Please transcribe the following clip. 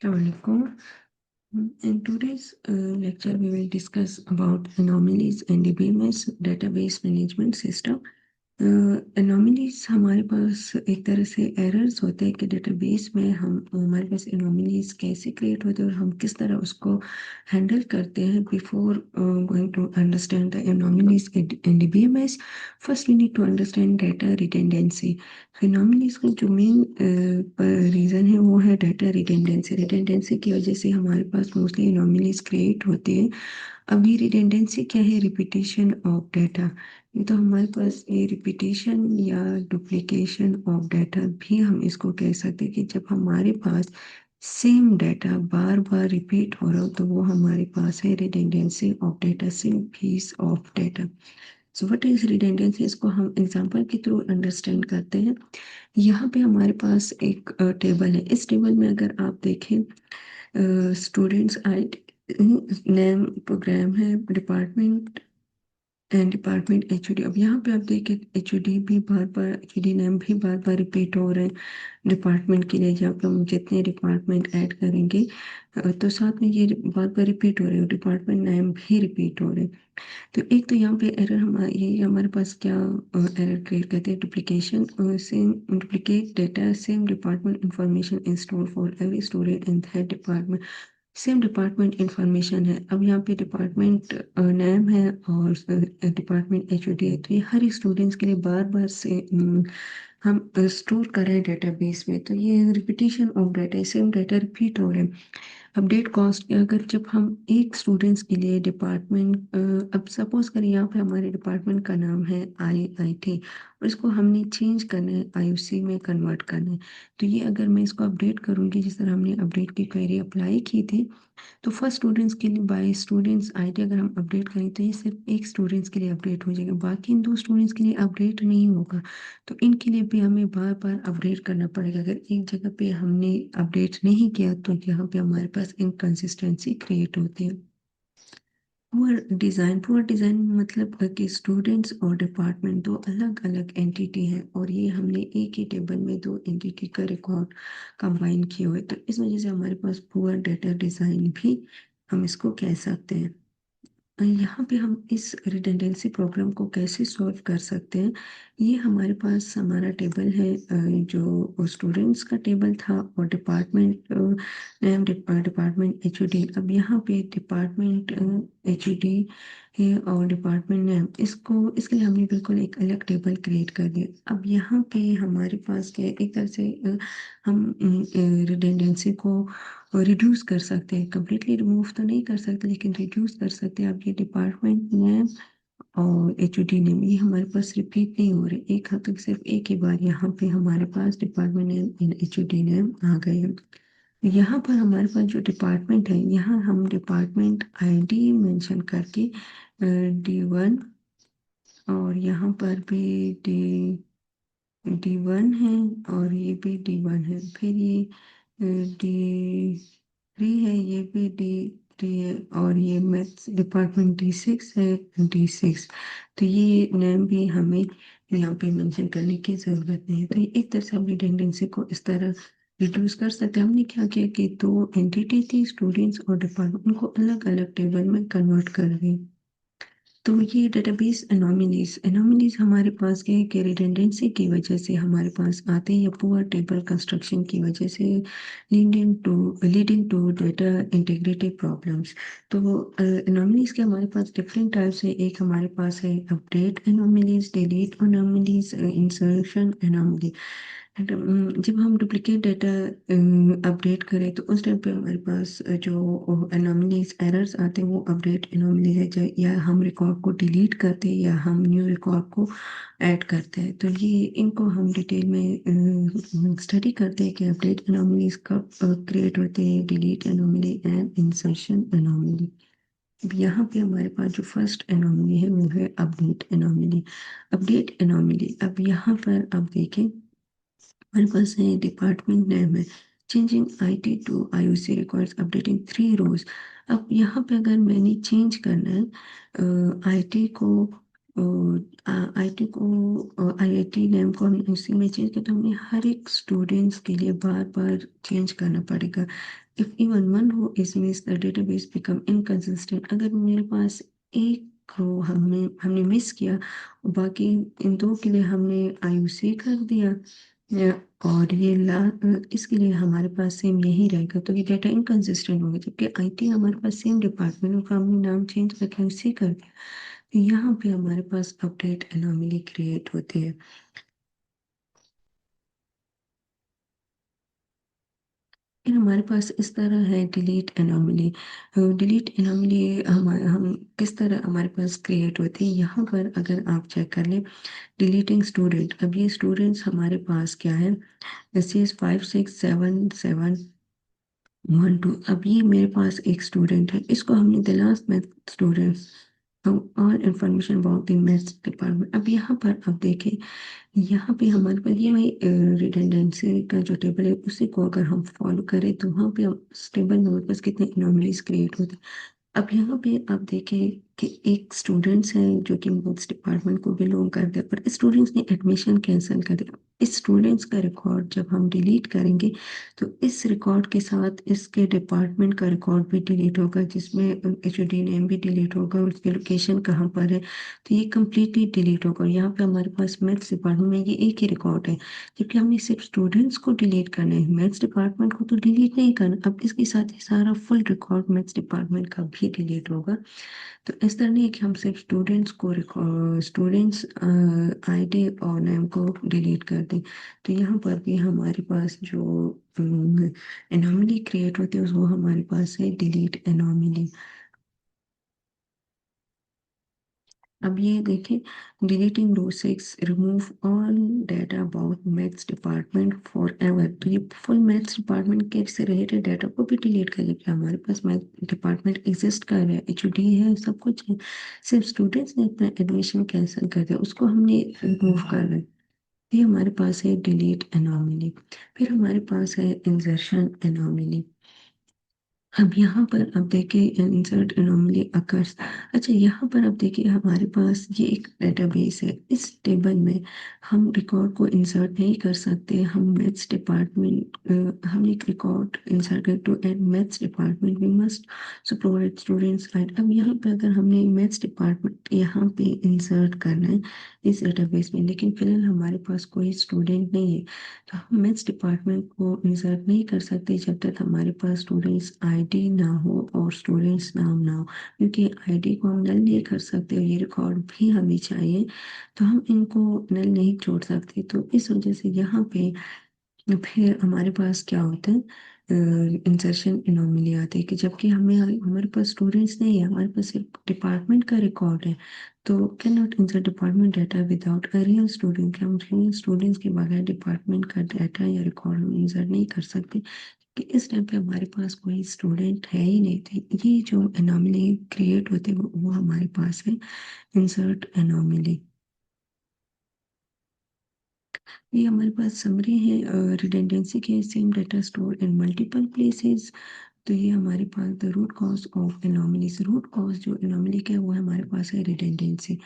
Assalamualaikum. In today's lecture, we will discuss about anomalies and DBMS database management system. Anomalies हमारे पास एक तरह से errors होते हैं कि डेटाबेस में हमारे पास एनोमलीज कैसे क्रिएट होते हैं और हम किस तरह उसको हैंडल करते हैं before going to understand the anomalies in DBMS. First we need to understand data redundancy. Anomalies का जो मेन रीज़न है वो है डाटा रिटेंडेंसी। रिटेंडेंसी की वजह से हमारे पास मोस्टली एनोमलीज क्रिएट होते हैं। अब ये रिटेंडेंसी क्या है? Repetition of data. ये तो हमारे पास ये रिपीटेशन या डुप्लीकेशन ऑफ डाटा भी हम इसको कह सकते हैं कि जब हमारे पास सेम डाटा बार बार रिपीट हो रहा हो तो वो हमारे पास है redundancy of data, same piece of data. So what is redundancy? इसको हम एग्जांपल के थ्रू अंडरस्टैंड करते हैं। यहाँ पे हमारे पास एक टेबल है। इस टेबल में अगर आप देखें स्टूडेंट्स आई नेम प्रोग्राम है, डिपार्टमेंट एंड डिपार्टमेंट एचओडी। अब यहाँ पे आप देखिए एचओडी भी बार बार, एचओडी नेम भी बार बार रिपीट हो रहे हैं डिपार्टमेंट के लिए। जब हम जितने डिपार्टमेंट ऐड करेंगे तो साथ में ये बार बार रिपीट हो रहे हैं, डिपार्टमेंट नेम भी रिपीट हो रहे हैं। तो एक तो यहाँ पे एरर ये हमारे पास क्या एरर क्रिएट करते हैं? Duplication, same duplicate data, same department information install for every student in that department. Same department information है। अब यहाँ पे डिपार्टमेंट नेम है और डिपार्टमेंट एचओडी है, तो ये हर स्टूडेंट्स के लिए बार बार से हम स्टोर कर रहे हैं डेटाबेस में। तो ये repetition of data, same data repeat हो रहे हैं। अपडेट कॉस्ट, अगर जब हम एक स्टूडेंट्स के लिए डिपार्टमेंट, अब सपोज करें यहाँ पे हमारे डिपार्टमेंट का नाम है IIT और इसको हमने चेंज करना है, IUC में कन्वर्ट करना है। तो ये अगर मैं इसको अपडेट करूँगी जिस तरह हमने अपडेट की क्वेरी अप्लाई की थी, तो फर्स्ट स्टूडेंट्स के लिए बाय स्टूडेंट्स आईडी अगर हम अपडेट करें तो ये सिर्फ एक स्टूडेंट्स के लिए अपडेट हो जाएगा, बाकी इन दो स्टूडेंट्स के लिए अपडेट नहीं होगा। तो इनके लिए भी हमें बार बार अपडेट करना पड़ेगा। अगर एक जगह पे हमने अपडेट नहीं किया तो यहाँ पे हमारे पास इनकन्सिस्टेंसी क्रिएट होती है। पुअर डिज़ाइन मतलब कि स्टूडेंट्स और डिपार्टमेंट दो अलग अलग एंटिटी हैं और ये हमने एक ही टेबल में दो एंटिटी का रिकॉर्ड कंबाइन किए हुए, तो इस वजह से हमारे पास पुअर डाटा डिज़ाइन भी हम इसको कह सकते हैं। यहाँ पे हम इस रिडंडेंसी प्रॉब्लम को कैसे सॉल्व कर सकते हैं? ये हमारे पास हमारा टेबल है, जो स्टूडेंट्स का टेबल था और डिपार्टमेंट नेम, डिपार्टमेंट एचओडी। अब यहाँ पे डिपार्टमेंट एचओडी है और डिपार्टमेंट नेम, इसके लिए हमने बिल्कुल एक अलग टेबल क्रिएट कर दिया। अब यहाँ पे हमारे पास क्या है, एक तरह से हम रिडंडेंसी को रिड्यूस कर सकते हैं। कम्प्लीटली रिमूव तो नहीं कर सकते लेकिन रिड्यूस कर सकते हैं। अब ये डिपार्टमेंट नेम और एचओडी नेम ये हमारे पास रिपीट नहीं हो रहे, एक हद तक सिर्फ एक ही बार यहाँ पे हमारे पास department name and HOD name आ गए हैं। यहाँ पर हमारे पास जो डिपार्टमेंट है, यहाँ हम डिपार्टमेंट आईडी मेंशन करके D1 और यहाँ पर भी D1 है और ये भी D1 है, फिर ये D3 है, ये भी D3 है और ये मैथ्स डिपार्टमेंट D6 है, D6। तो ये नेम भी हमें यहाँ पे मेंशन करने की ज़रूरत नहीं है। तो ये एक तरह से हम रिडंडेंसी को इस तरह रिड्यूस कर सकते हैं। हमने क्या किया कि दो एंटिटी थी, स्टूडेंट्स और डिपार्टमेंट, उनको अलग अलग टेबल में कन्वर्ट कर दिए। तो ये डेटाबेस एनोमलीज हमारे पास क्या है कि रिडंडेंसी की वजह से हमारे पास आते हैं या पुअर टेबल कंस्ट्रक्शन की वजह से leading to data integrity problems. तो एनोमलीज के हमारे पास डिफरेंट टाइप्स है। एक हमारे पास है update anomalies, delete anomalies, insertion anomaly. जब हम डुप्लीकेट डाटा अपडेट करें तो उस टाइम पे हमारे पास जो एनोमलीज एरर्स आते हैं वो अपडेट एनोमली है, या हम रिकॉर्ड को डिलीट करते हैं या हम न्यू रिकॉर्ड को ऐड करते हैं। तो ये इनको हम डिटेल में स्टडी करते हैं कि अपडेट एनोमलीज कब क्रिएट होते हैं, delete anomaly and insertion anomaly. अब यहाँ पे हमारे पास जो फर्स्ट एनोमली है वो है अपडेट एनोमली। अपडेट एनोमली, अब यहाँ पर आप देखें हमारे पास है डिपार्टमेंट नेम है, changing IT to IUC requires updating 3 rows. अब यहाँ पे अगर मैंने चेंज करना है IT को, IIT नेम को हमने उसी में चेंज किया तो हमें हर एक स्टूडेंट्स के लिए बार बार चेंज करना पड़ेगा। If even one row is miss the database become inconsistent. अगर मेरे पास एक रो हमने मिस किया और बाकी इन दो के लिए हमने आईयूसी कर दिया और इसके लिए हमारे पास सेम यही रहेगा, तो ये डाटा इनकंसिस्टेंट होगा। जबकि आईटी हमारे पास सेम डिपार्टमेंट का हमने नाम चेंज करके उसी कर दिया, तो यहाँ पे हमारे पास अपडेट एनोमली क्रिएट होती है। फिर हमारे पास इस तरह है डिलीट एनोमली। डिलीट एनोमली हम किस तरह हमारे पास क्रिएट होती है, यहाँ पर अगर आप चेक कर लें डिलीटिंग स्टूडेंट। अब ये स्टूडेंट्स हमारे पास क्या है, दिस इज 5 6 7 7 1 2। अब ये मेरे पास एक स्टूडेंट है, इसको हमने the last math students all information about the maths department. अब यहाँ पर अब देखें, यहाँ पे हमारे पास ये वही रिडंडेंसी का जो टेबल है उसी को अगर हम फॉलो करें तो वहाँ पे हम इस टेबल में हमारे पास कितने एनोमलीज क्रिएट होते हैं। अब यहाँ पे आप देखें कि एक स्टूडेंट्स है जो कि मैथ्स डिपार्टमेंट को बिलोंग करते हैं, पर स्टूडेंट्स ने एडमिशन कैंसिल कर दिया। इस स्टूडेंट्स का रिकॉर्ड जब हम डिलीट करेंगे तो इस रिकॉर्ड के साथ इसके डिपार्टमेंट का रिकॉर्ड भी डिलीट होगा, जिसमें एचओडी नेम भी डिलीट होगा और उसकी लोकेशन कहाँ पर है, तो ये कम्प्लीटली डिलीट होगा। यहाँ पे हमारे पास मैथ्स डिपार्टमेंट में ये एक ही रिकॉर्ड है, जबकि हमने सिर्फ स्टूडेंट्स को डिलीट करना है, मैथ्स डिपार्टमेंट को तो डिलीट नहीं करना। अब इसके साथ ही सारा फुल रिकॉर्ड मैथ्स डिपार्टमेंट का भी डिलीट होगा। तो इस तरह नहीं है कि हम सिर्फ स्टूडेंट्स को स्टूडेंट्स आईडी और नेम को डिलीट कर दें। तो यहाँ पर भी हमारे पास जो एनोमली क्रिएट होती है वो हमारे पास है डिलीट एनोमली। अब ये देखें deleting row 6 remove all data about maths department forever. तो ये फुल मैथ्स डिपार्टमेंट के से रिलेटेड डाटा को भी डिलीट कर देगा। हमारे पास मैथ डिपार्टमेंट एग्जिस्ट कर रहा है, एचओडी है, सब कुछ है, सिर्फ स्टूडेंट्स ने अपना एडमिशन कैंसिल कर दिया, उसको हमने रिमूव कर रहे हैं। ये हमारे पास है डिलीट एनोमली। फिर हमारे पास है इंसर्शन एनोमली। अब यहाँ पर अब देखिए इंसर्ट एनोमली अकर्स। अच्छा, यहाँ पर अब देखिए हमारे पास ये एक डेटाबेस है, इस टेबल में हम रिकॉर्ड को इंसर्ट नहीं कर सकते। हम मैथ्स डिपार्टमेंट हम एक रिकॉर्ड इंसर्ट कर to add maths department we must provide students guide. अब यहाँ पे अगर हमने मैथ्स डिपार्टमेंट यहाँ पे इंसर्ट करना है इस डेटाबेस में, लेकिन फिलहाल हमारे पास कोई स्टूडेंट नहीं है, तो हम मैथ्स डिपार्टमेंट को इंसर्ट नहीं कर सकते जब तक हमारे पास स्टूडेंट्स आईडी ना हो और स्टूडेंट्स नाम ना हो, क्योंकि आईडी को हम नल नहीं कर सकते और ये रिकॉर्ड भी हमें चाहिए, तो हम इनको नल नहीं छोड़ सकते। तो इस वजह से यहाँ पे फिर हमारे पास क्या होता है, इंसर्शन एनोमली आती है कि जबकि हमें हमारे पास स्टूडेंट्स नहीं है, हमारे पास सिर्फ डिपार्टमेंट का रिकॉर्ड है, तो can not insert department data without a real student. हम रियल स्टूडेंट्स के बगैर डिपार्टमेंट का डाटा या रिकॉर्ड हम इंसर्ट नहीं कर सकते कि इस टाइम पे हमारे पास कोई स्टूडेंट है ही नहीं थे। ये जो एनोमली क्रिएट होते हैं वो हमारे पास है इंसर्ट एनोमली। ये हमारे पास समरी है रिडंडेंसी के, same data store in multiple places. तो ये हमारे पास the root cause of anomalies, root cause जो एनोमली का है वो हमारे पास है रिडंडेंसी।